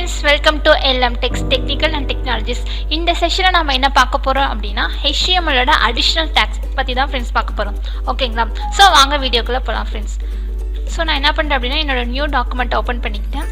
friends, welcome to Lmtechs Technical and Technologies. இந்த செஷன்ல நாம என்ன பார்க்க போறோம் அப்படினா HTML ஓட additional tags பத்தி தான் friends பார்க்க போறோம். ஓகேங்களா? சோ வாங்க வீடியோக்குள்ள போலாம் friends. சோ நான் என்ன பண்றேன் அப்படினா என்னோட நியூ டாக்குமெண்ட் ஓபன் பண்ணிட்டேன்.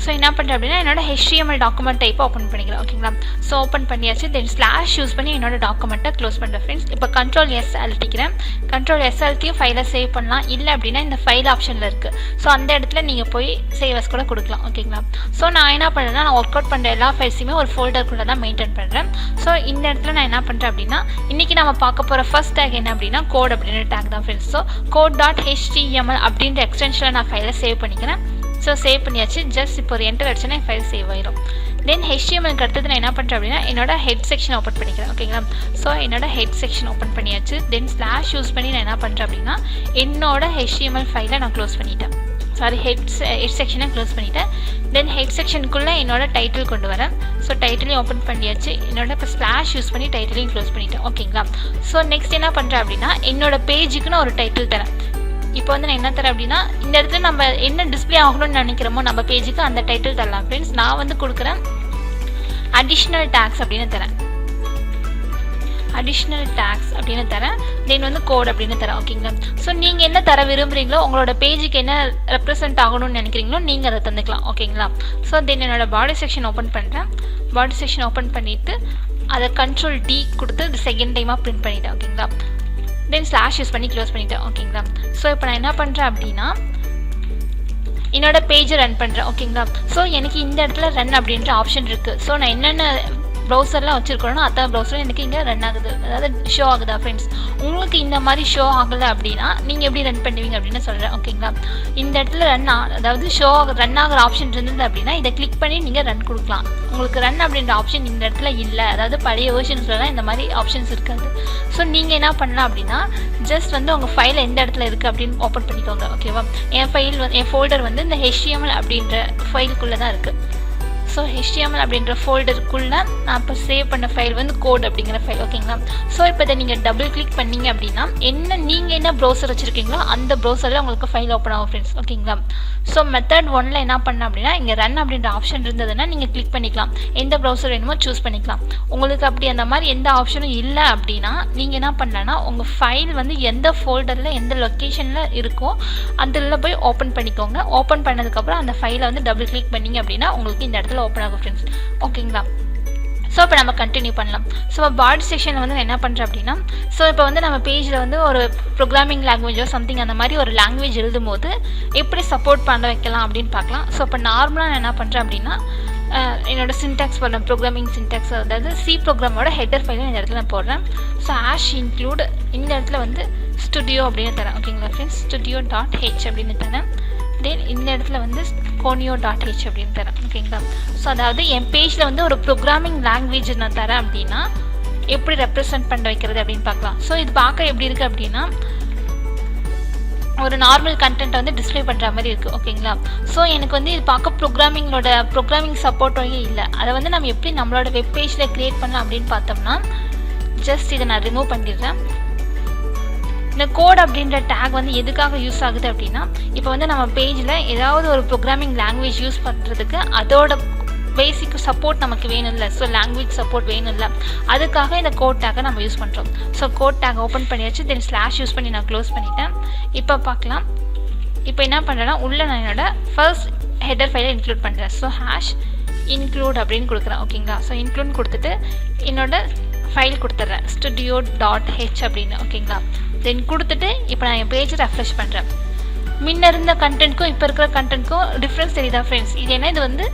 So என்ன பண்றேன் அப்படினா என்னோட HTML டாக்குமெண்ட் டைப் ஓபன் பண்ணிக்கிறேன். ஓகேங்களா? சோ ஓபன் பண்ணியாச்சு. தென் ஸ்லாஷ் யூஸ் பண்ணி என்னோட டாக்குமெண்ட்டை க்ளோஸ் பண்றேன் फ्रेंड्स. இப்போ Ctrl S அழுத்திக்கிறேன். Ctrl S அழுத்தி ஃபைலை சேவ் பண்ணலாம். இல்ல அப்படினா இந்த ஃபைல் ஆப்ஷன்ல இருக்கு. சோ அந்த இடத்துல நீங்க போய் சேவ் அஸ் கூட கொடுக்கலாம். ஓகேங்களா? சோ நான் என்ன பண்றேன்னா நான் வொர்க் அவுட் பண்ற எல்லா ஃபைல்ஸையுமே ஒரு ஃபோல்டருக்குள்ள தான் மெயின்டைன் பண்றேன். சோ இந்த இடத்துல நான் என்ன பண்றேன் அப்படினா இன்னைக்கு நாம பார்க்க போற ஃபர்ஸ்ட் டேக் என்ன அப்படினா கோட் அப்படிங்கற டேக் தான் फ्रेंड्स. சோ code.html அப்படிங்கற எக்ஸ்டென்ஷன்ல நான் ஃபைலை சேவ் பண்ணிக்கிறேன். So save பண்ணியாச்சு. ஜஸ்ட் இப்போ ஒரு என்டர் அடிச்சேன்னா ஃபைல் சேவ் ஆயிடும். தென் HTML க்கு அடுத்து நான் என்ன பண்றேன் அப்படினா என்னோட ஹெட் செக்ஷன் ஓபன் பண்ணிக்கிறேன். ஓகேங்களா? சோ என்னோட ஹெட் செக்ஷன் ஓபன் பண்ணியாச்சு. தென் ஸ்லாஷ் யூஸ் பண்ணி நான் என்ன பண்றேன் அப்படினா என்னோட HTML ஃபைலை நான் க்ளோஸ் பண்ணிட்டேன். சாரி ஹெட் செக்ஷனை க்ளோஸ் பண்ணிட்டேன். தென் ஹெட் செக்ஷனுக்குள்ள என்னோட டைட்டில் கொண்டு வரேன். ஸோ டைட்டிலையும் ஓப்பன் பண்ணியாச்சு. என்னோட இப்போ ஸ்லாஷ் யூஸ் பண்ணி டைட்டிலையும் க்ளோஸ் பண்ணிட்டேன். ஓகேங்களா? ஸோ நெக்ஸ்ட் என்ன பண்ணுறேன் அப்படின்னா என்னோட பேஜுக்கு நான் ஒரு டைட்டில் தரேன். இப்போ வந்து நான் என்ன தரேன் அப்படின்னா இந்த இடத்துல நம்ம என்ன டிஸ்பிளே ஆகணும்னு நினைக்கிறோமோ நம்ம பேஜுக்கு அந்த டைட்டில் தரலாம் ஃப்ரெண்ட்ஸ். நான் வந்து கொடுக்குறேன் அடிஷ்னல் டேக்ஸ் அப்படின்னு தரேன். அடிஷ்னல் டேக்ஸ் அப்படின்னு தரேன். தென் வந்து கோட் அப்படின்னு தரேன். ஓகேங்களா? ஸோ நீங்கள் என்ன தர விரும்புகிறீங்களோ உங்களோட பேஜுக்கு என்ன ரெப்ரசென்ட் ஆகணும்னு நினைக்கிறீங்களோ நீங்கள் அதை தந்துக்கலாம். ஓகேங்களா? ஸோ தென் என்னோட பாடி செக்ஷன் ஓப்பன் பண்ணுறேன். பாடி செக்ஷன் ஓப்பன் பண்ணிவிட்டு அதை Ctrl D கொடுத்து இது செகண்ட் டைமாக பிரிண்ட் பண்ணிட்டேன். ஓகேங்களா? தென் ஸ்லாஷ் யூஸ் பண்ணி க்ளோஸ் பண்ணிட்டேன். ஓகேங்களா? ஸோ இப்போ நான் என்ன பண்ணுறேன் அப்படின்னா என்னோட பேஜை ரன் பண்ணுறேன். ஓகேங்களா? ஸோ எனக்கு இந்த இடத்துல ரன் அப்படின்ற ஆப்ஷன் இருக்குது. ஸோ நான் என்னென்ன ப்ரௌசர்லாம் வச்சுருக்கணும் அதான் ப்ரௌசர் எனக்கு இங்கே ரன் ஆகுது, அதாவது ஷோ ஆகுதா ஃப்ரெண்ட்ஸ். உங்களுக்கு இந்த மாதிரி ஷோ ஆகலை அப்படின்னா நீங்கள் எப்படி ரன் பண்ணுவீங்க அப்படின்னு சொல்கிறேன். ஓகேங்களா? இந்த இடத்துல அதாவது ரன் ஆகிற ஆப்ஷன் இருந்தது அப்படின்னா இதை கிளிக் பண்ணி நீங்கள் ரன் கொடுக்கலாம். உங்களுக்கு ரன் அப்படின்ற ஆப்ஷன் இந்த இடத்துல இல்லை, அதாவது பழைய வெர்ஷன்ஸ்லாம் இந்த மாதிரி ஆப்ஷன்ஸ் இருக்காது. ஸோ நீங்கள் என்ன பண்ணலாம் அப்படின்னா ஜஸ்ட் வந்து உங்கள் ஃபைல் எந்த இடத்துல இருக்குது அப்படின்னு ஓப்பன் பண்ணிக்கோங்க. ஓகேவா? என் ஃபோல்டர் வந்து இந்த HTML அப்படின்ற ஃபைலுக்குள்ளே தான் இருக்குது. ஸோ HTML அப்படின்ற ஃபோல்டருக்குள்ளே நான் இப்போ சேவ் பண்ண ஃபைல் வந்து கோட் அப்படிங்கிற ஃபைல். ஓகேங்களா? ஸோ இப்போ இதை நீங்கள் டபுள் கிளிக் பண்ணீங்க அப்படின்னா நீங்கள் என்ன ப்ரௌசர் வச்சுருக்கீங்களோ அந்த ப்ரௌசரில் உங்களுக்கு ஃபைல் ஓப்பன் ஆகும் ஃப்ரெண்ட்ஸ். ஓகேங்களா? ஸோ மெத்தட் 1ல் என்ன பண்ண அப்படின்னா இங்கே ரன் அப்படின்ற ஆப்ஷன் இருந்ததுன்னா நீங்கள் கிளிக் பண்ணிக்கலாம். எந்த ப்ரௌசர் வேணுமோ சூஸ் பண்ணிக்கலாம். உங்களுக்கு அப்படி அந்த மாதிரி எந்த ஆப்ஷனும் இல்லை அப்படின்னா நீங்கள் என்ன பண்ணலான்னா உங்கள் ஃபைல் வந்து எந்த ஃபோல்டரில் எந்த லொக்கேஷனில் இருக்கோ அதில் போய் ஓப்பன் பண்ணிக்கோங்க. ஓப்பன் பண்ணதுக்கப்புறம் அந்த ஃபைலை வந்து டபுள் கிளிக் பண்ணிங்க அப்படின்னா உங்களுக்கு இந்த இடத்துல ஓப்பன் ஆகும் ஃப்ரெண்ட்ஸ். ஓகேங்களா? ஸோ இப்போ நம்ம கண்டினியூ பண்ணலாம். ஸோ பாடி செக்ஷனில் வந்து நான் என்ன பண்ணுறேன் அப்படின்னா ஸோ இப்போ வந்து நம்ம பேஜில் வந்து ஒரு ப்ரோக்ராமிங் லாங்குவேஜோ சம்திங் அந்த மாதிரி ஒரு லாங்குவேஜ் எழுதும் போது எப்படி சப்போர்ட் பண்ண வைக்கலாம் அப்படின்னு பார்க்கலாம். ஸோ இப்போ நார்மலாக நான் என்ன பண்ணுறேன் அப்படின்னா என்னோட சின்டாக்ஸ் போடுறேன், ப்ரோக்ராமிங் சின்டாக்ஸ், அதாவது சி ப்ரோக்ராமோட ஹெட்டர் ஃபைலும் இந்த இடத்துல நான் போடுறேன். ஸோ இன்க்ளூட் இந்த இடத்துல வந்து ஸ்டுடியோ அப்படின்னு தரேன். ஓகேங்களா ஃப்ரெண்ட்ஸ்? studio.h அப்படின்னு தரேன். தென் இந்த இடத்துல வந்து conio.h அப்படின்னு தரேன். ஓகேங்களா? ஸோ அதாவது என் பேஜில் வந்து ஒரு ப்ரோக்ராமிங் லாங்குவேஜ் நான் தரேன் அப்படின்னா எப்படி ரெப்ரசென்ட் பண்ண வைக்கிறது அப்படின்னு பார்க்கலாம். ஸோ இது பார்க்க எப்படி இருக்குது அப்படின்னா ஒரு நார்மல் கண்டென்ட் வந்து டிஸ்பிளே பண்ணுற மாதிரி இருக்குது. ஓகேங்களா? ஸோ எனக்கு வந்து இது பார்க்க ப்ரோக்ராமிங் சப்போர்ட்டோயே இல்லை. அதை வந்து நம்ம எப்படி நம்மளோட வெப் பேஜில் க்ரியேட் பண்ணலாம் அப்படின்னு பார்த்தோம்னா ஜஸ்ட் இதை நான் ரிமூவ் பண்ணிடுறேன். இந்த கோட் அப்படின்ற டேக் வந்து எதுக்காக யூஸ் ஆகுது அப்படின்னா இப்போ வந்து நம்ம பேஜில் ஏதாவது ஒரு ப்ரோக்ராமிங் லாங்குவேஜ் யூஸ் பண்ணுறதுக்கு அதோட பேசிக் சப்போர்ட் நமக்கு வேணும் இல்லை. ஸோ லாங்குவேஜ் சப்போர்ட் வேணும் இல்லை, அதுக்காக இந்த கோட் டேக்கை நம்ம யூஸ் பண்ணுறோம். ஸோ கோட் டேக் ஓப்பன் பண்ணியாச்சு. தென் ஸ்லாஷ் யூஸ் பண்ணி நான் க்ளோஸ் பண்ணிட்டேன். இப்போ பார்க்கலாம். இப்போ என்ன பண்ணுறேன்னா உள்ளே நான் என்னோட ஃபர்ஸ்ட் ஹெட்டர் ஃபைலை இன்க்ளூட் பண்ணுறேன். ஸோ include அப்படின்னு கொடுக்குறேன். ஓகேங்களா? ஸோ இன்க்ளூட் கொடுத்துட்டு என்னோட ஃபைல் கொடுத்துட்றேன் studio.h அப்படின்னு. ஓகேங்களா? தென் கொடுத்துட்டு இப்போ நான் என் பேஜை ரெஃப்ரெஷ் பண்ணுறேன். முன்ன இருந்த கண்டென்ட்க்கும் இப்போ இருக்கிற கண்டென்ட்க்கும் டிஃப்ரென்ஸ் தெரியுதா ஃப்ரெண்ட்ஸ்? இது ஏன்னா இது வந்து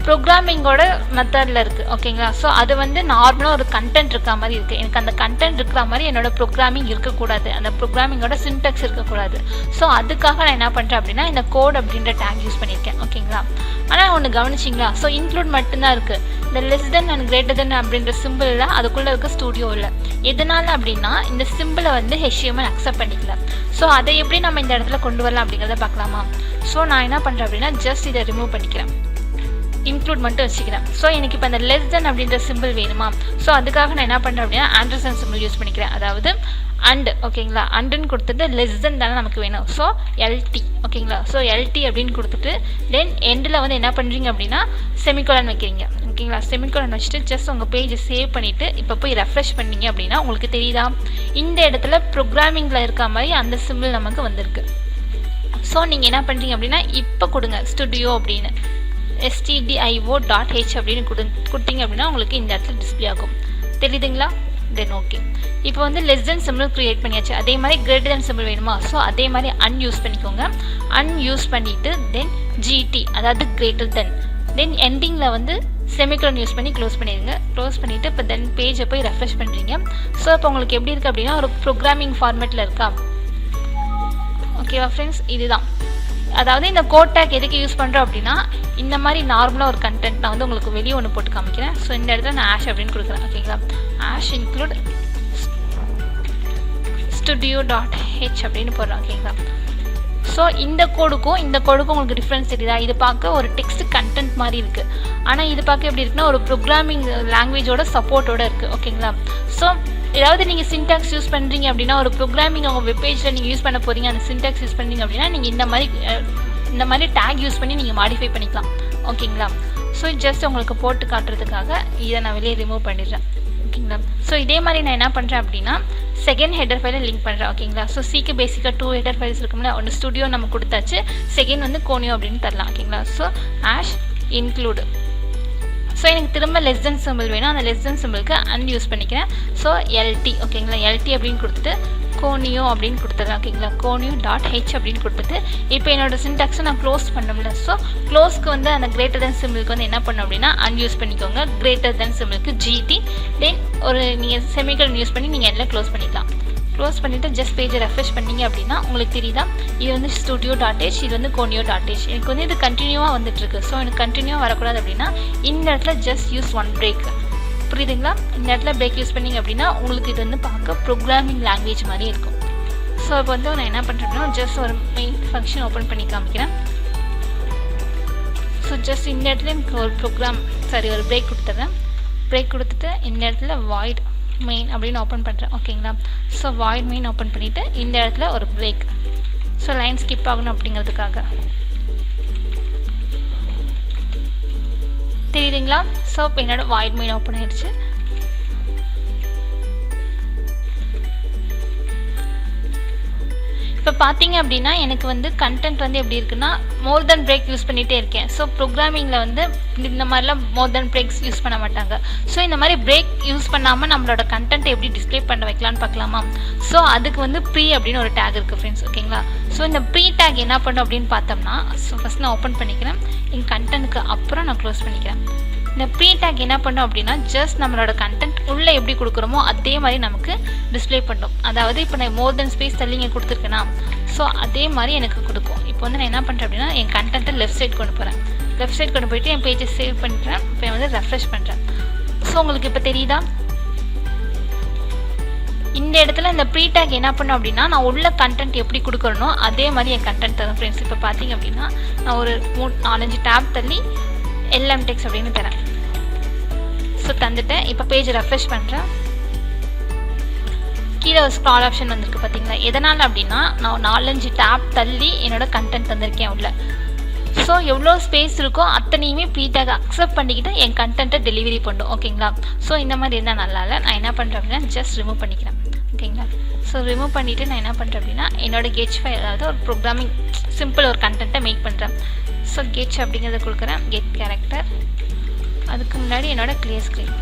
ப்ரோக்ராமிங்கோட மெத்தடில் இருக்குது. ஓகேங்களா? ஸோ அது வந்து நார்மலாக ஒரு கண்டென்ட் இருக்கிற மாதிரி இருக்குது. எனக்கு அந்த கண்டென்ட் இருக்கிற மாதிரி என்னோட ப்ரோக்ராமிங் இருக்கக்கூடாது, அந்த ப்ரோக்ராமிங்கோட சின்டாக்ஸ் இருக்கக்கூடாது. ஸோ அதுக்காக நான் என்ன பண்ணுறேன் அப்படின்னா இந்த கோட் அப்படின்ற டேக் யூஸ் பண்ணியிருக்கேன். ஓகேங்களா? ஆனால் ஒன்று கவனிச்சிங்களா? ஸோ இன்க்ளூட் மட்டும்தான் இருக்குது. இந்த less then and greater than அப்படின்ற சிம்பிளில் அதுக்குள்ளே இருக்க ஸ்டூடியோ இல்லை. எதனால் அப்படின்னா இந்த சிம்பிளை வந்து HTML அக்செப்ட் பண்ணிக்கல. ஸோ அதை எப்படி நம்ம இந்த இடத்துல கொண்டு வரலாம் அப்படிங்கிறத பார்க்கலாமா? ஸோ நான் என்ன பண்ணுறேன் அப்படின்னா ஜஸ்ட் இதை ரிமூவ் பண்ணிக்கிறேன். இன்க்ளூட் மட்டும் வச்சுக்கிறேன். ஸோ எனக்கு இப்போ அந்த லெஸ் தென் அப்படின்ற சிம்பிள் வேணுமா? ஸோ அதுக்காக நான் என்ன பண்ணுறேன் அப்படின்னா ஆண்டர்சன் சிம்பிள் யூஸ் பண்ணிக்கிறேன். அதாவது அண்ட் ஓகேங்களா, அண்டுன்னு கொடுத்துட்டு லெஸ் தென் தானே நமக்கு வேணும். ஸோ எல்டி ஓகேங்களா. ஸோ எல்டி அப்படின்னு கொடுத்துட்டு தென் எண்டில் வந்து என்ன பண்ணுறீங்க அப்படின்னா செமிகோலன் வைக்கிறீங்க ஓகேங்களா. செமிகோலன் வச்சுட்டு ஜஸ்ட் உங்கள் பேஜை சேவ் பண்ணிவிட்டு இப்போ போய் ரெஃப்ரெஷ் பண்ணீங்க அப்படின்னா உங்களுக்கு தெரியுதா இந்த இடத்துல ப்ரோக்ராமிங்கில் இருக்க மாதிரி அந்த சிம்பிள் நமக்கு வந்திருக்கு. ஸோ நீங்கள் என்ன பண்ணுறீங்க அப்படின்னா இப்போ கொடுங்க ஸ்டுடியோ அப்படின்னு stdio.h அப்படின்னு கொடுத்தீங்க அப்படின்னா உங்களுக்கு இந்த இடத்துல டிஸ்பிளே ஆகும். தெரியுதுங்களா? Then okay. இப்போ வந்து லெஸ் தென் சிம்பிள் க்ரியேட் பண்ணியாச்சு. அதே மாதிரி கிரேட்டர் தென் சிம்பிள் வேணுமா? ஸோ அதே மாதிரி அன்யூஸ் பண்ணிக்கோங்க. அன்யூஸ் பண்ணிவிட்டு தென் ஜிடி அதாவது கிரேட்டர் தென் தென் எண்டிங்கில் வந்து செமிகோலன் யூஸ் பண்ணி க்ளோஸ் பண்ணிடுங்க. க்ளோஸ் பண்ணிவிட்டு இப்போ தென் பேஜை போய் ரெஃப்ரெஷ் பண்ணுறீங்க. ஸோ இப்போ உங்களுக்கு எப்படி இருக்குது அப்படின்னா ஒரு ப்ரோக்ராமிங் ஃபார்மேட்டில் இருக்கா? ஓகேவா ஃப்ரெண்ட்ஸ்? இதுதான் அதாவது இந்த கோட் டேக் எதுக்கு யூஸ் பண்ணுறோம் அப்படின்னா இந்த மாதிரி நார்மலாக ஒரு கண்டென்ட் நான் வந்து உங்களுக்கு வெளியே ஒன்று போட்டு காமிக்கிறேன். ஸோ இந்த இடத்துல நான் ஆஷ் அப்படின்னு கொடுக்குறேன் ஓகேங்களா. ஆஷ் இன்க்ளூட் studio.h அப்படின்னு போடுறேன் ஓகேங்களா. ஸோ இந்த கோடுக்கும் உங்களுக்கு டிஃப்ரென்ஸ் தெரியுதா? இது பார்க்க ஒரு டெக்ஸ்ட் கண்டென்ட் மாதிரி இருக்குது, ஆனால் இது பார்க்க எப்படி இருக்குன்னா ஒரு ப்ரோக்ராமிங் லாங்குவேஜோட சப்போர்ட்டோட இருக்குது ஓகேங்களா. ஸோ ஏதாவது நீங்கள் சின்டாக்ஸ் யூஸ் பண்ணுறீங்க அப்படின்னா ஒரு ப்ரோக்ராமிங் உங்கள் வெப்பேஜில் நீங்கள் யூஸ் பண்ண போகிறீங்க, அந்த சின்டாக்ஸ் யூஸ் பண்ணுறீங்க அப்படின்னா நீங்கள் இந்த மாதிரி டேக் யூஸ் பண்ணி நீங்கள் மாடிஃபை பண்ணிக்கலாம் ஓகேங்களா. ஸோ ஜஸ்ட் உங்களுக்கு போட்டு காட்டுறதுக்காக இதை நான் வெளியே ரிமூவ் பண்ணிடுறேன் ஓகேங்களா. ஸோ இதே மாதிரி நான் என்ன பண்ணுறேன் அப்படின்னா செகண்ட் ஹெடர் ஃபைலை லிங்க் பண்ணுறேன் ஓகேங்களா. ஸோ சிக்கு பேசிக்காக 2 ஹெடர் ஃபைல்ஸ் இருக்கும்ல, ஒன்று ஸ்டுடியோ நம்ம கொடுத்தாச்சு, செகண்ட் வந்து கோனியோ அப்படின்னு தரலாம் ஓகேங்களா. So ash include. ஸோ எனக்கு திரும்ப லெஸ் தென் சிம்பிள் வேணும், அந்த லெஸ் தென் சிம்பிளுக்கு யூஸ் பண்ணிக்கிறேன். ஸோ எல்டி ஓகேங்களா. எல்டி அப்படின்னு கொடுத்துட்டு கோனியோ அப்படின்னு கொடுத்துட்றேன் ஓகேங்களா. கோனியோ.h அப்படின்னு கொடுத்துட்டு இப்போ என்னோடய சின்டாக்ஸை நான் க்ளோஸ் பண்ணோம்ல. ஸோ க்ளோஸ்க்கு வந்து அந்த கிரேட்டர் தென் சிம்பிளுக்கு வந்து என்ன பண்ணோம் அப்படின்னா அன்யூஸ் பண்ணிக்கோங்க. கிரேட்டர் தென் சிம்பிளுக்கு ஜிடி தென் ஒரு நீங்கள் செமிகோலன் யூஸ் பண்ணி நீங்கள் எல்லாம் க்ளோஸ் பண்ணிக்கலாம். க்ளோஸ் பண்ணிவிட்டு ஜஸ்ட் பேஜை ரெஃப்ரெஷ் பண்ணிங்க அப்படின்னா உங்களுக்கு தெரியுதா இது வந்து studio.h, இது வந்து conio.h. எனக்கு வந்து இது கண்டினியூவாக வந்துட்டுருக்கு. ஸோ எனக்கு கண்டினியூவாக வரக்கூடாது அப்படின்னா இந்த இடத்துல ஜஸ்ட் யூஸ் ஒன் பிரேக். புரியுதுங்களா? இந்த இடத்துல பிரேக் யூஸ் பண்ணிங்க அப்படின்னா உங்களுக்கு இது வந்து பார்க்க ப்ரோக்ராமிங் லாங்குவேஜ் மாதிரி இருக்கும். ஸோ இப்போ வந்து நான் என்ன பண்ணுறேன்னா ஜஸ்ட் ஒரு மெயின் ஃபங்க்ஷன் ஓப்பன் பண்ணி காமிக்கிறேன். ஸோ ஜஸ்ட் இந்த இடத்துல எனக்கு ஒரு பிரேக் கொடுத்துட்றேன். பிரேக் கொடுத்துட்டு இந்த இடத்துல வாய்ட் மெயின் அப்படின்னு ஓப்பன் பண்ணுறேன் ஓகேங்களா. ஸோ வாய்ட் மெயின் ஓப்பன் பண்ணிவிட்டு இந்த இடத்துல ஒரு பிரேக். ஸோ லைன் ஸ்கிப் ஆகணும் அப்படிங்கிறதுக்காக. தெரியுதுங்களா? ஸோ இப்போ என்னோட வாய்ட் மெயின் ஓப்பன் ஆயிடுச்சு. இப்போ பார்த்தீங்க அப்படின்னா எனக்கு வந்து கண்டென்ட் வந்து எப்படி இருக்குன்னா மோர் தென் பிரேக் யூஸ் பண்ணிகிட்டே இருக்கேன். ஸோ ப்ரோக்ராமிங்கில் வந்து இந்த மாதிரிலாம் மோர் தென் பிரேக்ஸ் யூஸ் பண்ண மாட்டாங்க. ஸோ இந்த மாதிரி பிரேக் யூஸ் பண்ணாமல் நம்மளோட கண்டென்ட் எப்படி டிஸ்பிளே பண்ண வைக்கலான்னு பார்க்கலாமா? ஸோ அதுக்கு வந்து ப்ரீ அப்படின்னு ஒரு டேக் இருக்குது ஃப்ரெண்ட்ஸ் ஓகேங்களா. ஸோ இந்த ப்ரீ டேக் என்ன பண்ணும் அப்படின்னு பார்த்தோம்னா ஸோ ஃபஸ்ட் நான் ஓப்பன் பண்ணிக்கிறேன். என் கண்டென்ட்டுக்கு அப்புறம் நான் க்ளோஸ் பண்ணிக்கிறேன். இந்த ப்ரீ டேக் என்ன பண்ணும் அப்படின்னா ஜஸ்ட் நம்மளோட கண்டென்ட் உள்ளே எப்படி கொடுக்குறோமோ அதே மாதிரி நமக்கு டிஸ்பிளே பண்ணும். அதாவது இப்போ நான் மோர் தென் ஸ்பேஸ் தள்ளி இங்கே கொடுத்துருக்கேன்னா ஸோ அதே மாதிரி எனக்கு கொடுக்கும். இப்போ வந்து நான் என்ன பண்ணுறேன் அப்படின்னா என் கண்டென்ட்டை லெஃப்ட் சைட் கொண்டு போகிறேன். லெஃப்ட் சைட் கொண்டு போயிட்டு என் பேஜை சேவ் பண்ணுறேன். இப்போ வந்து ரெஃப்ரெஷ் பண்ணுறேன். ஸோ உங்களுக்கு இப்போ தெரியுதா இந்த இடத்துல இந்த ப்ரீ டேக் என்ன பண்ணும் அப்படின்னா நான் உள்ள கண்டென்ட் எப்படி கொடுக்குறனோ அதே மாதிரி என் கண்டென்ட் தரும் ஃப்ரெண்ட்ஸ். இப்போ பார்த்தீங்க அப்படின்னா நான் ஒரு 4-5 டேப் தள்ளி Lmtechs அப்படின்னு தரேன். ஸோ தந்துட்டேன். இப்போ பேஜ் ரெஃப்ரெஷ் பண்ணுறேன். கீழே ஒரு ஸ்க்ரால் ஆப்ஷன் வந்திருக்கு பார்த்தீங்களா? எதனால் அப்படின்னா நான் 4-5 டேப் தள்ளி என்னோட கண்டென்ட் தந்திருக்கேன் உள்ள. ஸோ எவ்வளோ ஸ்பேஸ் இருக்கோ அத்தனையுமே ப்ரீ டேக் அக்செப்ட் பண்ணிக்கிட்டு என் கண்டென்ட்டை டெலிவரி பண்ணும் ஓகேங்களா. ஸோ இந்த மாதிரி இருந்தால் நல்லா இல்லை. நான் என்ன பண்ணுறேன் அப்படின்னா ஜஸ்ட் ரிமூவ் பண்ணிக்கிறேன் ஓகேங்களா. ஸோ ரிமூவ் பண்ணிவிட்டு நான் என்ன பண்ணுறேன் அப்படின்னா என்னோட கெட்ச் ஃபைல் அதாவது ஒரு ப்ரோக்ராமிங் சிம்பிள் ஒரு கண்டென்ட்டை மேக் பண்ணுறேன். ஸோ கெட்ச் அப்படிங்கிறத கொடுக்குறேன். Get character. அதுக்கு முன்னாடி என்னோட கிளியர் ஸ்க்ரீன்.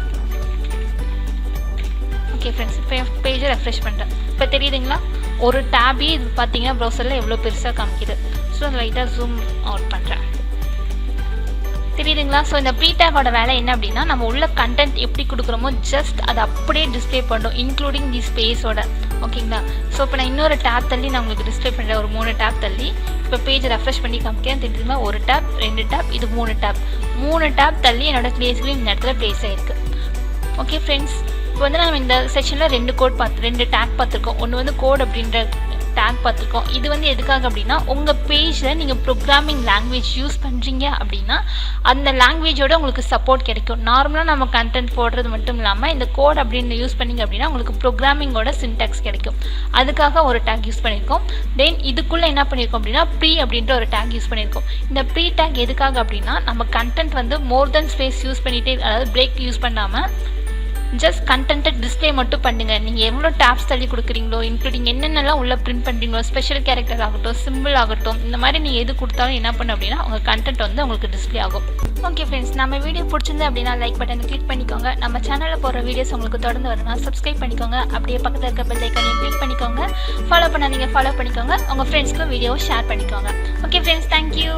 ஓகே ஃப்ரெண்ட்ஸ் இப்போ என் பேஜை ரெஃப்ரெஷ் பண்ணுறேன். இப்போ தெரியுதுங்களா ஒரு டேபே இது பார்த்தீங்கன்னா ப்ரௌசரில் எவ்வளோ பெருசாக காமிக்குது. ஸோ லைட்டாக ஜூம் அவுட் பண்ணுறேன். தெரியுதுங்களா? ஸோ இந்த ப்ரீ டேக்கோட வேலை என்ன அப்படின்னா நம்ம உள்ள கண்டென்ட் எப்படி கொடுக்குறோமோ ஜஸ்ட் அதை அப்படியே டிஸ்பிளே பண்ணும் இன்க்ளூடிங் தி ஸ்பேஸோட ஓகேங்களா. ஸோ இப்போ நான் இன்னொரு டேப் தள்ளி நான் உங்களுக்கு டிஸ்பிளே பண்ணுறேன். ஒரு 3 டேப் தள்ளி இப்போ பேஜ் ரெஃப்ரெஷ் பண்ணி காமிக்கிறேன். தெரியுதுங்களா? ஒரு டேப் 2 டேப் இது 3 டேப் தள்ளி என்னோட கிளியர் ஸ்க்ரீன் இந்த இடத்துல ப்ளேஸ் ஆகிருக்கு. ஓகே ஃப்ரெண்ட்ஸ் இப்போ வந்து நம்ம இந்த செஷனில் 2 டேக் பார்த்துருக்கோம். ஒன்று வந்து கோட் அப்படின்ற டேக் பார்த்துருக்கோம். இது வந்து எதுக்காக அப்படின்னா உங்கள் பேஜில் நீங்கள் ப்ரோக்ராமிங் லாங்குவேஜ் யூஸ் பண்ணுறீங்க அப்படின்னா அந்த லாங்குவேஜோட உங்களுக்கு சப்போர்ட் கிடைக்கும். நார்மலாக நம்ம கண்டென்ட் போடுறது மட்டும் இல்லாமல் இந்த கோட் அப்படின்னு யூஸ் பண்ணிங்க அப்படின்னா உங்களுக்கு ப்ரோக்ராமிங்கோட சின்டாக்ஸ் கிடைக்கும். அதுக்காக ஒரு டேக் யூஸ் பண்ணியிருக்கோம். தென் இதுக்குள்ளே என்ன பண்ணியிருக்கோம் அப்படின்னா ப்ரீ அப்படின்ற ஒரு டேக் யூஸ் பண்ணியிருக்கோம். இந்த ப்ரீ டேக் எதுக்காக அப்படின்னா நம்ம கண்டென்ட் வந்து மோர் தென் ஸ்பேஸ் யூஸ் பண்ணிகிட்டே, அதாவது பிரேக் யூஸ் பண்ணாமல் ஜஸ்ட் கண்டென்ட்டை டிஸ்பிளே மட்டும் பண்ணுங்கள். நீங்கள் எவ்வளோ டேப்ஸ் தள்ளி கொடுக்குறீங்களோ, இன்க்ளூடிங் என்னென்னலாம் உள்ளே பிரிண்ட் பண்ணுறீங்களோ, ஸ்பெஷல் கேரக்டர் ஆகட்டும், சிம்பிள் ஆகட்டும், இந்த மாதிரி நீங்கள் எது கொடுத்தாலும் என்ன பண்ணு அப்படின்னா உங்கள் கண்டென்ட் வந்து உங்களுக்கு டிஸ்பிளே ஆகும். ஓகே ஃப்ரெண்ட்ஸ், நம்ம வீடியோ பிடிச்சிருந்து அப்படின்னா லைக் பட்டனை கிளிக் பண்ணிக்கோங்க. நம்ம சேனலில் போகிற வீடியோஸ் உங்களுக்கு தொடர்ந்து வரணும் சப்ஸ்கிரைப் பண்ணிக்கோங்க. அப்படியே பக்கத்தில் இருக்க பெல் ஐக்கானையும் கிளிக் பண்ணிக்கோங்க. ஃபாலோ பண்ணாதீங்க, ஃபாலோ பண்ணிக்கோங்க. உங்கள் ஃப்ரெண்ட்ஸ்க்கும் வீடியோவை ஷேர் பண்ணிக்கோங்க. Okay friends, thank you.